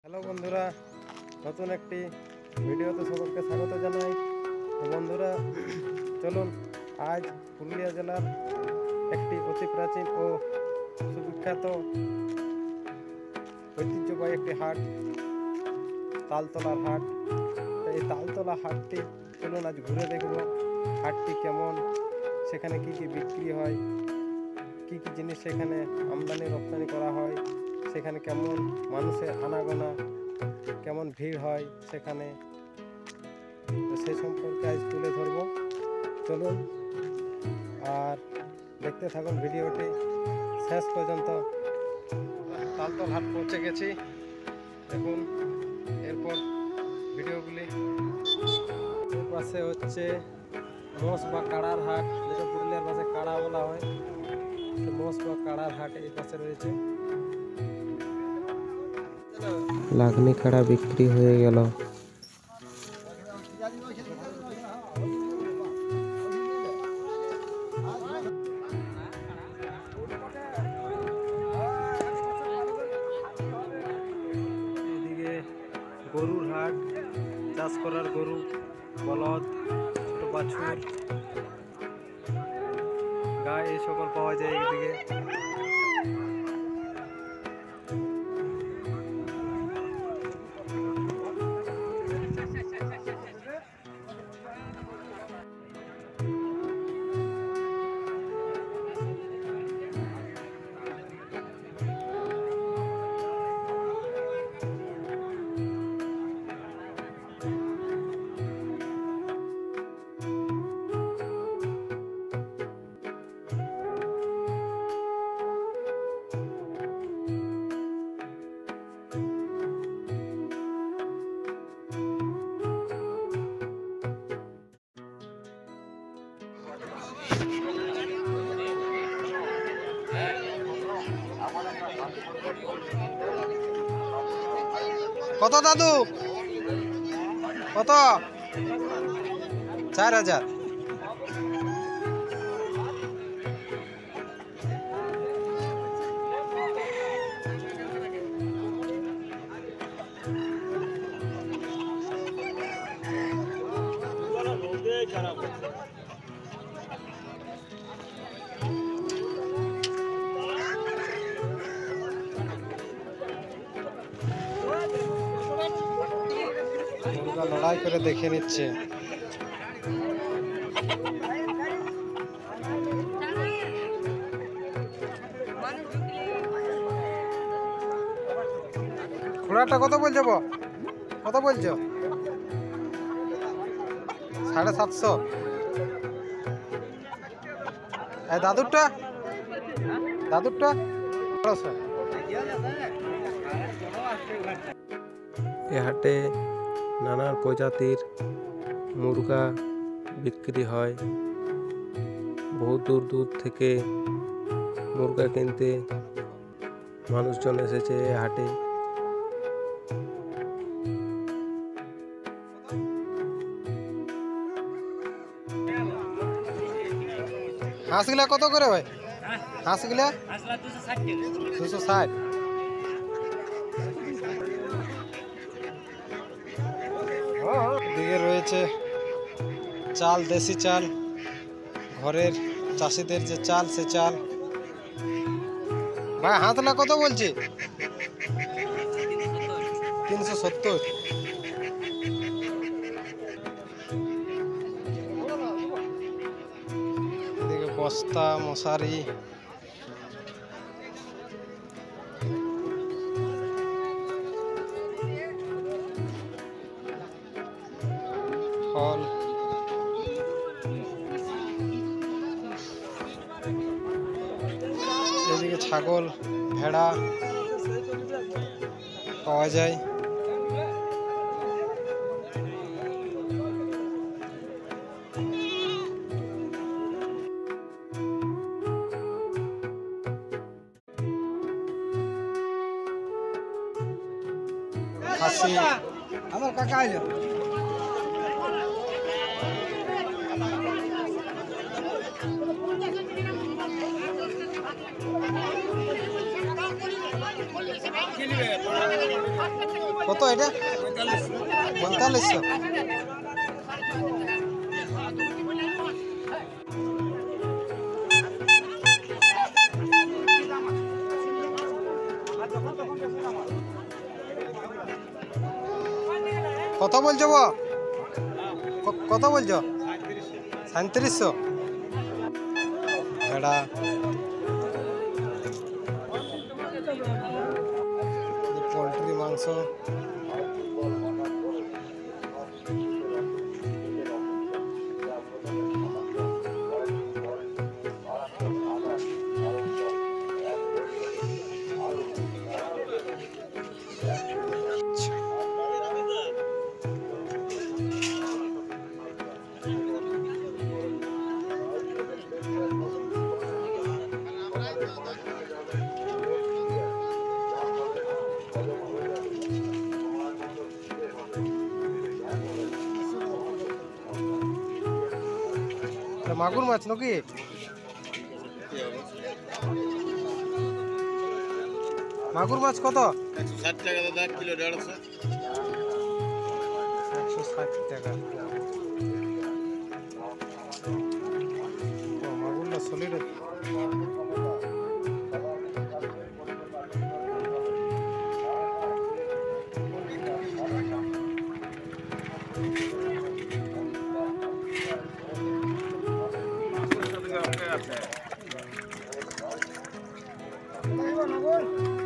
Hello বন্ধুরা, নতুন একটি ভিডিওতে সকলকে স্বাগত জানাই। তো বন্ধুরা, চলুন আজ পুরুলিয়া জেলার একটি অতি প্রাচীন ও সুবিখ্যাত ঐতিহ্যবাহী একটি হাট, তালতলার হাট। এই তালতলা হাটটি চলুন আজ ঘুরে দেখব। হাটটি কেমন, সেখানে কি কি বিক্রি হয়, কি কি জিনিস সেখানে আমদানি রপ্তানি করা হয়, সেখানে কেমন মানুষের আনাগোনা, কেমন ভিড় হয় সেখানে, সেই সম্পর্কে আজ তুলে ধরব। চলুন আর দেখতে থাকুন ভিডিওটি শেষ পর্যন্ত। তালতলা হাট পৌঁছে গেছি, দেখুন এরপর ভিডিওগুলি। এর পাশে হচ্ছে মোষ বা কাড়ার হাট, যেটা পুরুলিয়ার ভাষায় কাড়া বলা হয়। মোষ বা কাড়ার হাট এই পাশে রয়েছে। লাগনি কাড়া বিক্রি হয়ে গেল। এদিকে গরুর হাট, চাষ করার গরু, বলদ, ছোট বাছুর, গাই, এই সকল পাওয়া যায় এদিকে। কত দাদু, কত? 4000। লড়াই করে দেখে নিচ্ছে। ঘোড়াটা কত বলছো? কত বলছো? 750। দাদুরটা, দাদুরটা 1200। এ হাটে নানা প্রজাতির মুরগা বিক্রি হয়। বহু দূর দূর থেকে মুরগা কিনতে মানুষজন এসেছে এ হাটে। হাঁসগুলা কত করে ভাই? হাঁসগুলা 260। এদিকে রয়েছে চাল, দেশি চাল, ঘরের চাষিদের যে চাল, সে চাল। ভাই হাতলা কত বলছি? 370। এদিকে বস্তা, মশারি, ফল, এদিকে ছাগল, ভেড়া পাওয়া যায়। খাসি, আমার কাকা আইলো। কত এটা? 4500। কত বলছো গো? কত বলছো? 3700। ভেড়া, পোলট্রি মাংস, মাগুর মাছ নাকি? মাগুর মাছ কত? 160 টাকা দাদা, কিলো 150। 160 টাকা। মাগুরটা সলিড।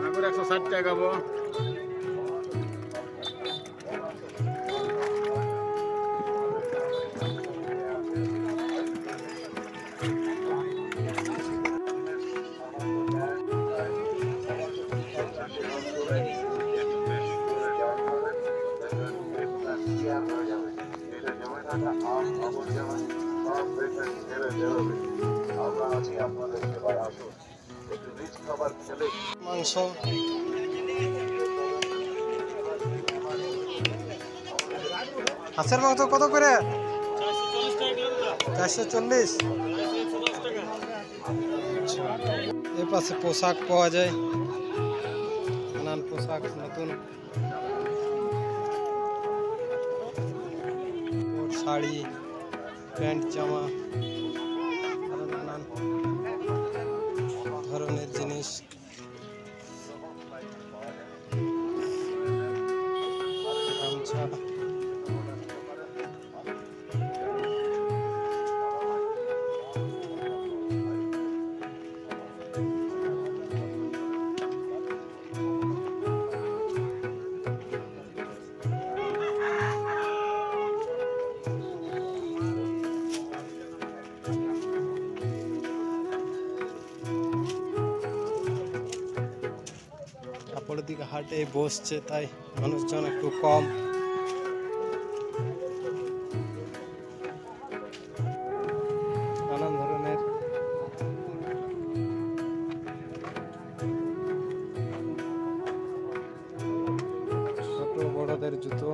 মাগুর 160 টাকা গো। মাংস, হাঁসের মাংস কত করে? 440। এর পাশে পোশাক পাওয়া যায়, নানান পোশাক, নতুন শাড়ি, প্যান্ট, জামা, আরো নানান ধরনের জিনিস। গামছা, কাপড়ের দিকে হাটে বসছে, তাই মানুষজন একটু কম। নানান ধরনের ছোট বড়দের জুতো,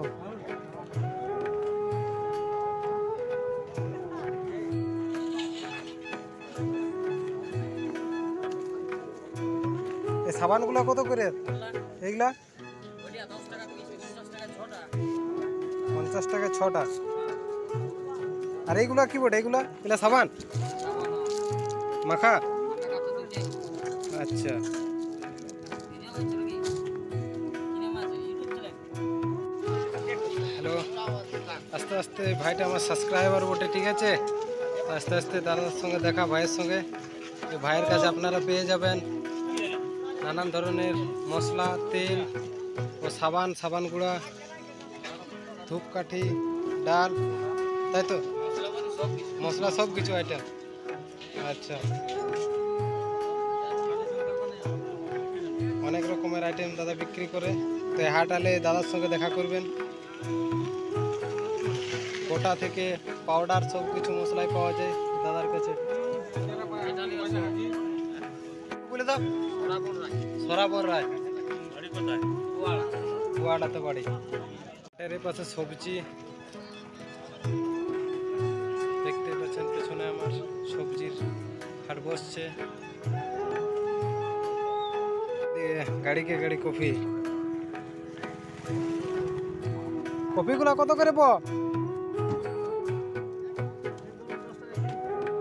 এই সাবানগুলো কত করে? এইগুলা 50 টাকা 6টা। আর এইগুলা কি বটে? এইগুলা এগুলা সাবান মাখা? আচ্ছা। হ্যালো, আস্তে আস্তে ভাইটা আমার সাবস্ক্রাইবার বটে, ঠিক আছে? আস্তে আস্তে দাদার সঙ্গে দেখা, ভাইয়ের সঙ্গে। এই ভাইয়ের কাছে আপনারা পেয়ে যাবেন নানান ধরনের মশলা, তেল ও সাবান গুঁড়া, ধূপকাঠি, ডাল, তাই তো? মশলা সব কিছু আইটেম। আচ্ছা, অনেক রকমের আইটেম দাদা বিক্রি করে। তো এই হাট আলে দাদার সঙ্গে দেখা করবেন। গোটা থেকে পাউডার সব কিছু মশলাই পাওয়া যায় দাদার কাছে। বলে দাও। সরাবর রায়, কুয়াড়াতে বাড়ি। এর পাশে সবজি দেখতে পাচ্ছেন, পেছনে আমার সবজির হাট বসছে। গাড়ি কে গাড়ি কফি। কপিগুলা কত করে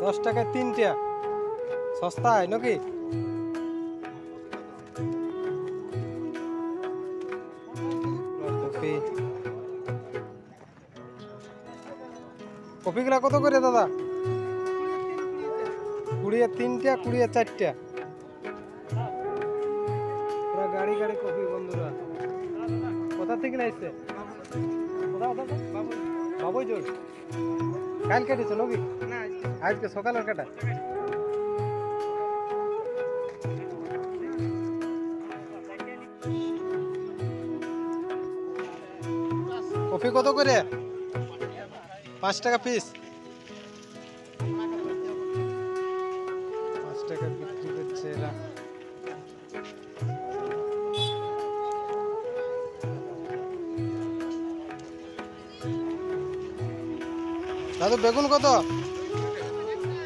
10 টাকায় 3টা, সস্তায় নাকি? কপি, কপিগুলা কত করে দাদা? 20 3টা, 20 4টা। পুরা গাড়ি গাড়ি কপি বন্ধুরা। কোথা থেকে আসছে? বাবুই জোর। কাল কেটেছো নাকি? আজকে সকালের কাটা। কপি কত করে? 5 টাকা পিস। 5 টাকা বিক্রি করছে এরা। দাদু বেগুন কত?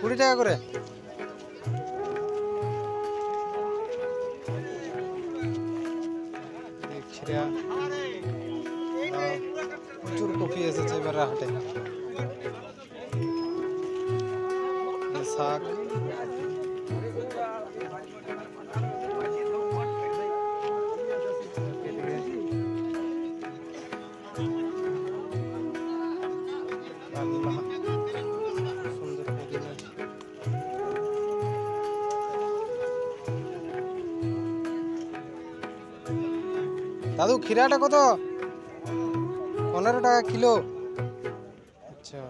20 টাকা করে। প্রচুর কফি এসেছে এবার হাটে। শাক, দাদু খিরাটা কত? 15 টাকা কিলো। আচ্ছা,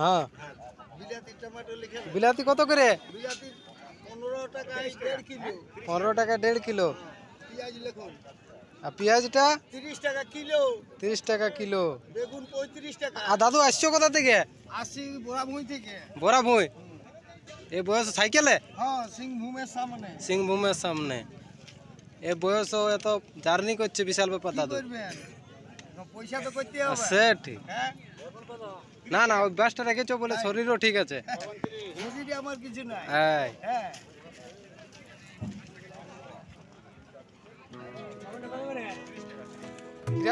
হ্যাঁ। বিলাতি কত করে? 15 টাকা 1.5 কিলো। আর পেঁয়াজটা 30 টাকা কিলো। 30 টাকা কিলো। বেগুন 35 টাকা। আর দাদু আসছো কোথা থেকে? আসি বোরাভূমি থেকে। বরাভূমি। এই বয়স সাইকেলে? হ্যাঁ, সিংভূমের সামনে। সিংভূমের সামনে। এই বয়সও এত জার্নি করছে, বিশাল ব্যাপার দাদু। পয়সা তো করতে হবে। সে ঠিক। হ্যাঁ, না না, ওই বাসটা রেখেছো বলে শরীরও ঠিক আছে। বুঝিনি আমার কিছু নাই। হ্যাঁ। হ্যাঁ,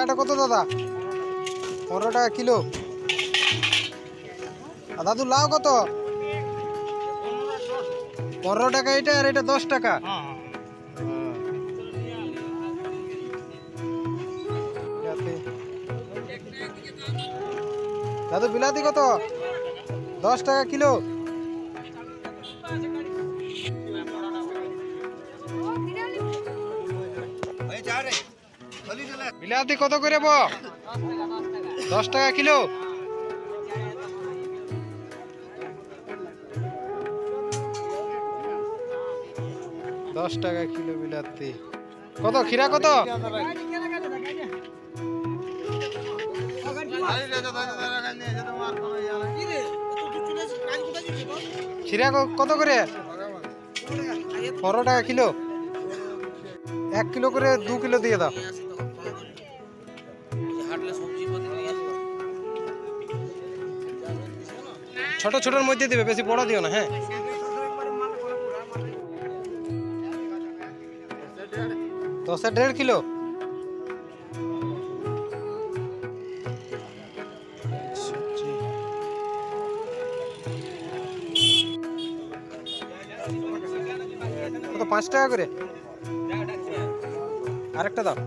এটা কত দাদা? 15 টাকা কিলো। আর দাদু লাউ কত? 15 টাকা এটা, আর এটা 10 টাকা। দাদু বিলাতি কত? 10 টাকা কিলো। বিলাতি কত করে 10 টাকা কিলো। দশ টাকা কিলো বিলাতি। কত খিরা কত? খিরা কত করে? 15 টাকা কিলো। 1 কিলো করে 2 কিলো দিয়ে দাও। ছোট ছোটর মধ্যে দিবে, বেশি বড় দিও না। হ্যাঁ, 10 1.5 কিলো। কত? 5 টাকা করে। আরেকটা দাও।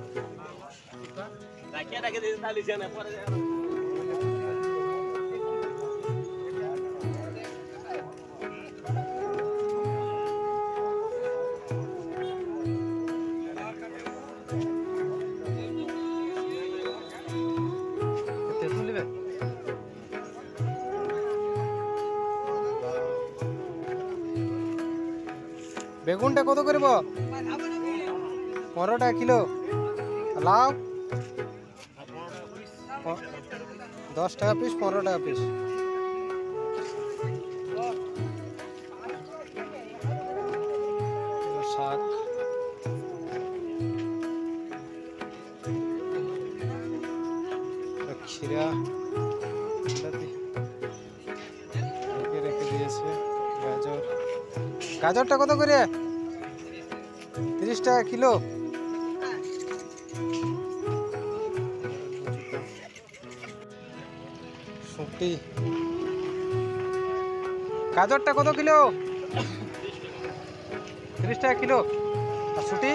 বেগুনটা কত করে? 15 টাকা কিলো। লাউ 10 টাকা পিস, 15 টাকা পিস। শাক, খিরা রেখে দিয়েছে। গাজর, গাজরটা কত করে? 30 টাকা কিলো। ছুটি। গাজরটা কত কিলো? 30 টাকা কিলো। আর ছুটি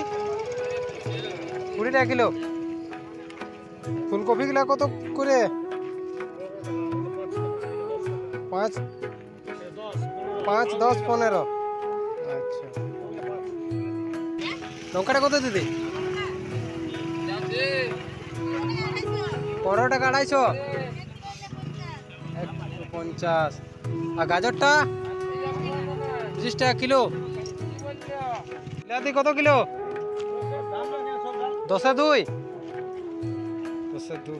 20 টাকা কিলো। ফুলকপিগুলো কত করে? 5, 10, 15। আচ্ছা, লঙ্কাটা কত দিদি? 15 টাকা 250। 150। আর গাজরটা 30 টাকা কিলো। বিলাতি কত কিলো? 10-এ 2। 10-এ 2।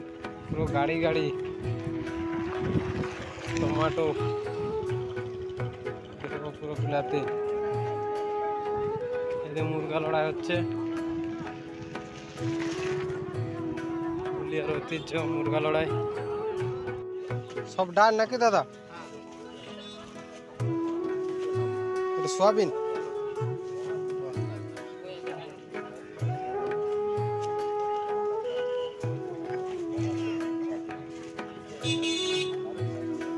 পুরো গাড়ি গাড়ি টমেটো, পুরো বিলাতি। এদের মুরগা লড়াই হচ্ছে। পুরুলিয়ার ঐতিহ্য মুরগা লড়াই। সব ডাল নাকি দাদা? এটা সোয়াবিন।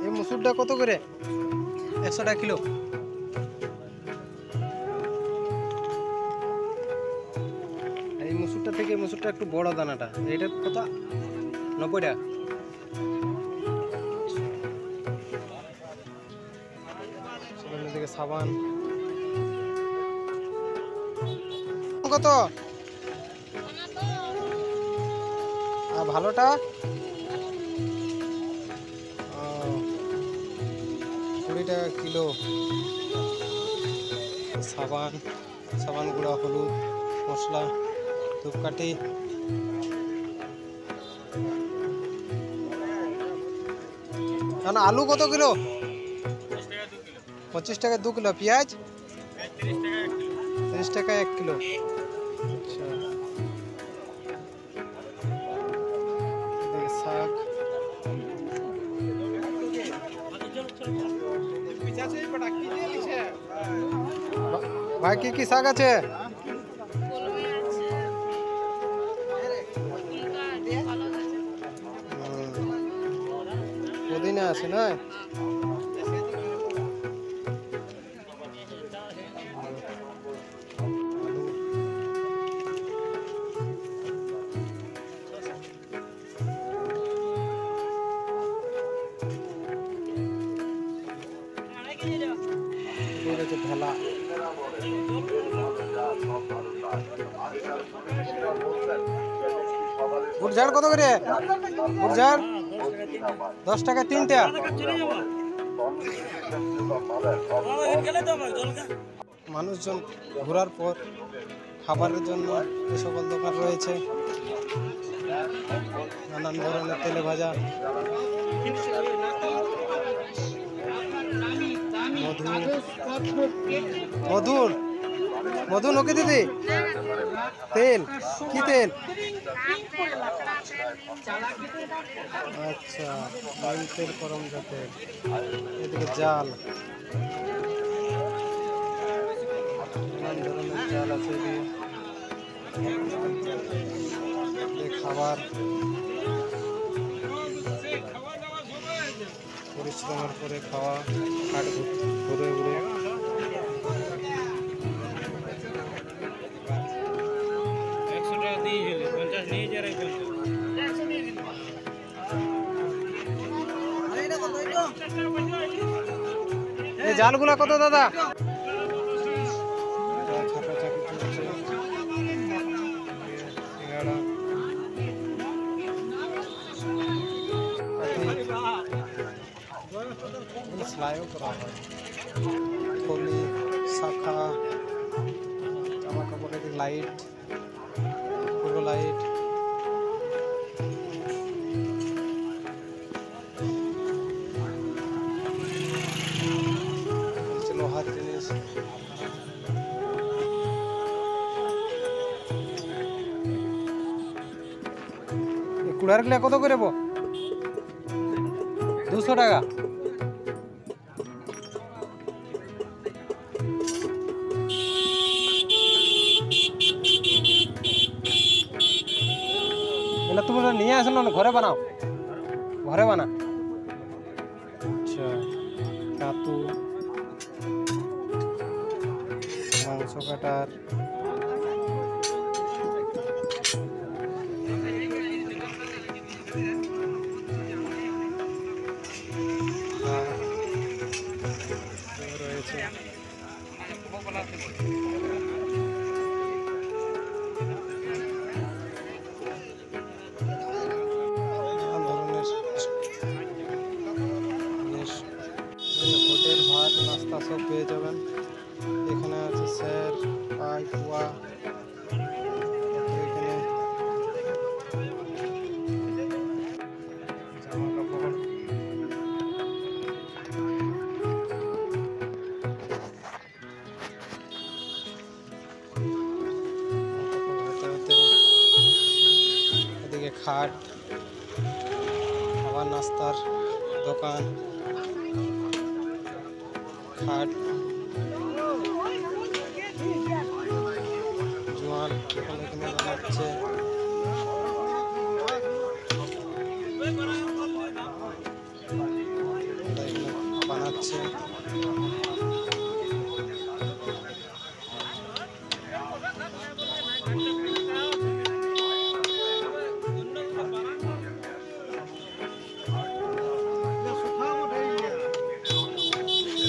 এই মুসুরটা কত করে? 100 টাকা কিলো। এই মুসুরটা থেকে মুসুরটা একটু বড় দানাটা, এটা কত? 90 টাকা। দিকে সাবান কত? আর ভালোটা 20 টাকা কিলো। সাবান গুঁড়া, হলুদ, মশলা, ধূপকাঠি। আর আলু কত কিলো? 25 টাকা 2 কিলো। পেঁয়াজ 30 টাকা 1 কিলো। আচ্ছা, শাক ভাই কি শাক আছে? পুদিনা আছে না? ঢেলা বুটঝাড় কত করে? বুটঝাড় 10 টাকা 3টা। মানুষজন ঘোরার পর খাবারের জন্য যে সকল দোকান রয়েছে, নানান ধরনের তেলে ভাজা, মধু নকি দিদি। তেল কি তেল? আচ্ছা, তেল গরম তেল। এদিকে জাল, নানান ধরনের জাল আছে। খাবার পরিশ্রমের পরে খাওয়া, হাট ঘুরে ঘুরে। এই জালগুলা কত দাদা? সেলাইও করা হয়। থলি, শাখা, জামা কাপড়ের লাইট, পুরো লাইট। লোহার জিনিস। কুড়ার গুলা কত করে? 200 টাকা। এগুলো তুমি নিয়ে আসো না, ঘরে বানাও, ঘরে বানা। আচ্ছা, কাতু, মাংস কাটার, রয়েছে। নানান ধরনের জিনিস, হোটেল ভাত নাস্তা সব পেয়ে যাবেন। এখানে আছে স্যার, পাই, পোয়া, এখানে জামা কাপড়, হতে হতে এদিকে খাট, খাবার নাস্তার দোকান, খাট, জোয়ান এখানে বানাচ্ছে, বানাচ্ছে।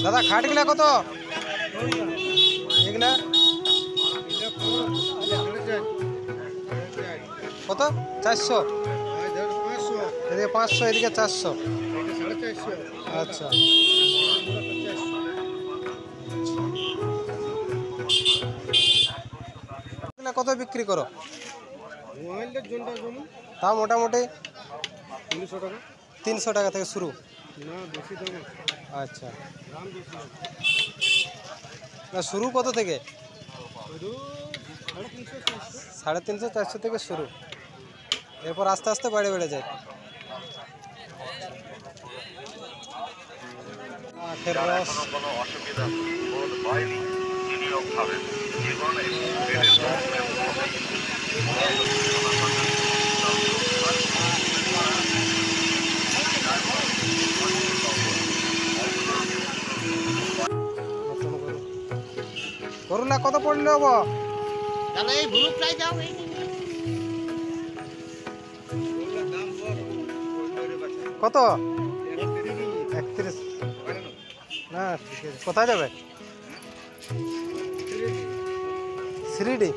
দাদা খাটগুলা কত? এগুলা কত? 400, এদিকে 500, এদিকে 400। আচ্ছা, এগুলা কত বিক্রি করো? তা মোটামুটি 300 টাকা থেকে শুরু। আচ্ছা, না শুরু কত থেকে? 350, 400 থেকে শুরু, এরপর আস্তে আস্তে বেড়ে বেড়ে যায়। আখের রস, কোনো অসুবিধা বোধ হয়নি, তিনিও খাবেন জীবনে পেটের নতুন গরু, গরুলা কত পড়লো গো? এই ভুলুকটাই যাও এই কত? 31। না কোথায় যাবে? শিরিডি।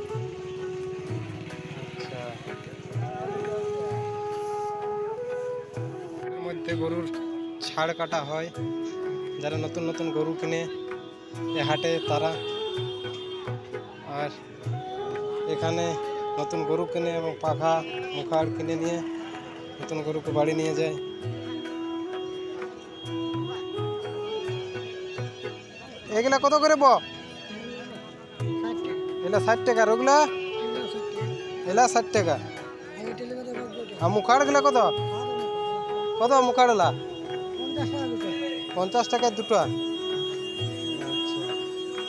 আচ্ছা, এর মধ্যে গরুর ছাড় কাটা হয়। যারা নতুন নতুন গরু কিনে এ হাটে তারা, আর এখানে নতুন গরু কিনে এবং পাখা মুখাড় কিনে নিয়ে নতুন গরুকে বাড়ি নিয়ে যায়। এগুলা কত করে এগুলা 60 টাকা, আর ওগুলা এগুলা 60 টাকা। আর মুখাড়গুলা কত? কত মুখাড়লা? 50 টাকায় দুটো। আচ্ছা,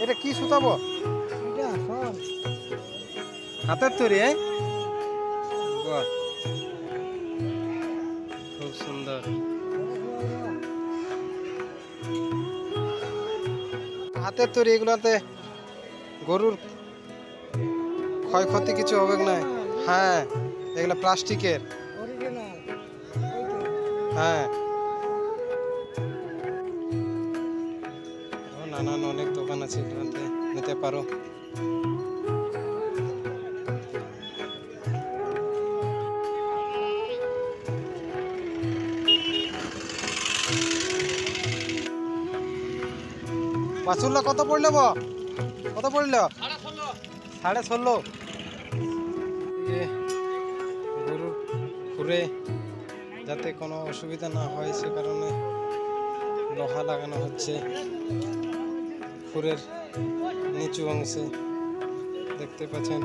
এটা কি সুতাবো? হাতের তৈরি? বাহ, খুব সুন্দর। হাতের তৈরি, এগুলোতে গরুর ক্ষয়ক্ষতি কিছু হবে না। হ্যাঁ, এগুলো প্লাস্টিকের। হ্যাঁ, নানান অনেক দোকান আছে, এগুলোতে নিতে পারো। বাছুরলা কত পড়লো কত পড়লো? 16.5। গরুর খুরে যাতে কোনো অসুবিধা না হয় সে কারণে লোহা লাগানো হচ্ছে খুরের নিচু অংশে, দেখতে পাচ্ছেন।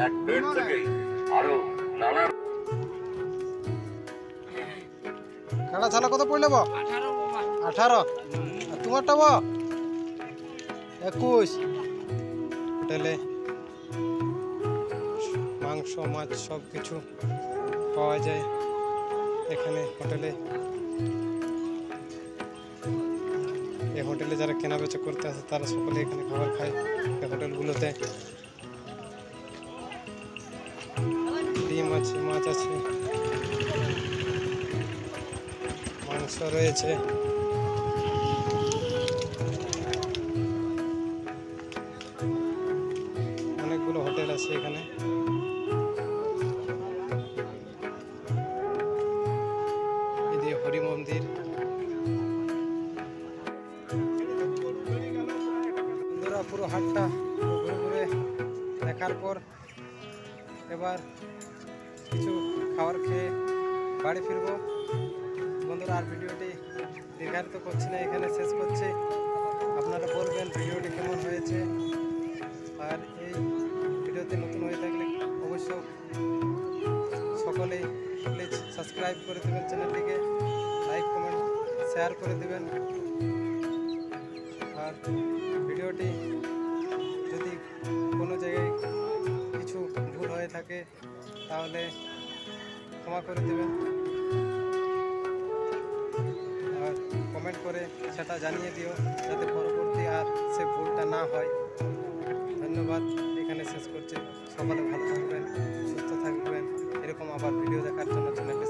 এক পেট থেকে আরো নানা কাটা ছালা কত পড়লে বো? 18। আর তোমারটা বো? 21। হোটেলে মাংস মাছ সব কিছু পাওয়া যায় এখানে হোটেলে। এই হোটেলে যারা কেনা বেচা করতে আসে তারা সকলে এখানে খাবার খায় এই হোটেলগুলোতে। ডিম আছে, মাছ আছে, মাংস রয়েছে। অনেকগুলো হোটেল আছে এখানে। এই হরি মন্দির। বন্ধুরা পুরো হাটটা ঘুরে ঘুরে দেখার পর এবার কিছু খাবার খেয়ে বাড়ি ফিরবো। বন্ধুরা আর ভিডিওটি দীর্ঘায়িত করছি না, এখানে শেষ করছি। আপনারা বলবেন ভিডিওটি কেমন হয়েছে। আর এই ভিডিওতে নতুন হয়ে থাকলে অবশ্য সকলেই প্লিজ সাবস্ক্রাইব করে দেবেন চ্যানেলটিকে, লাইক কমেন্ট শেয়ার করে দেবেন। আর ভিডিওটি যদি কোনো জায়গায় কিছু ভুল হয়ে থাকে তাহলে ক্ষমা করে দেবেন। আর কমেন্ট করে সেটা জানিয়ে দিও যাতে পরবর্তী আর সে ভুলটা না হয়। ধন্যবাদ, এখানে শেষ করছি। সকলে ভালো থাকবেন, সুস্থ থাকবেন। এরকম আবার ভিডিও দেখার জন্য চ্যানেলটি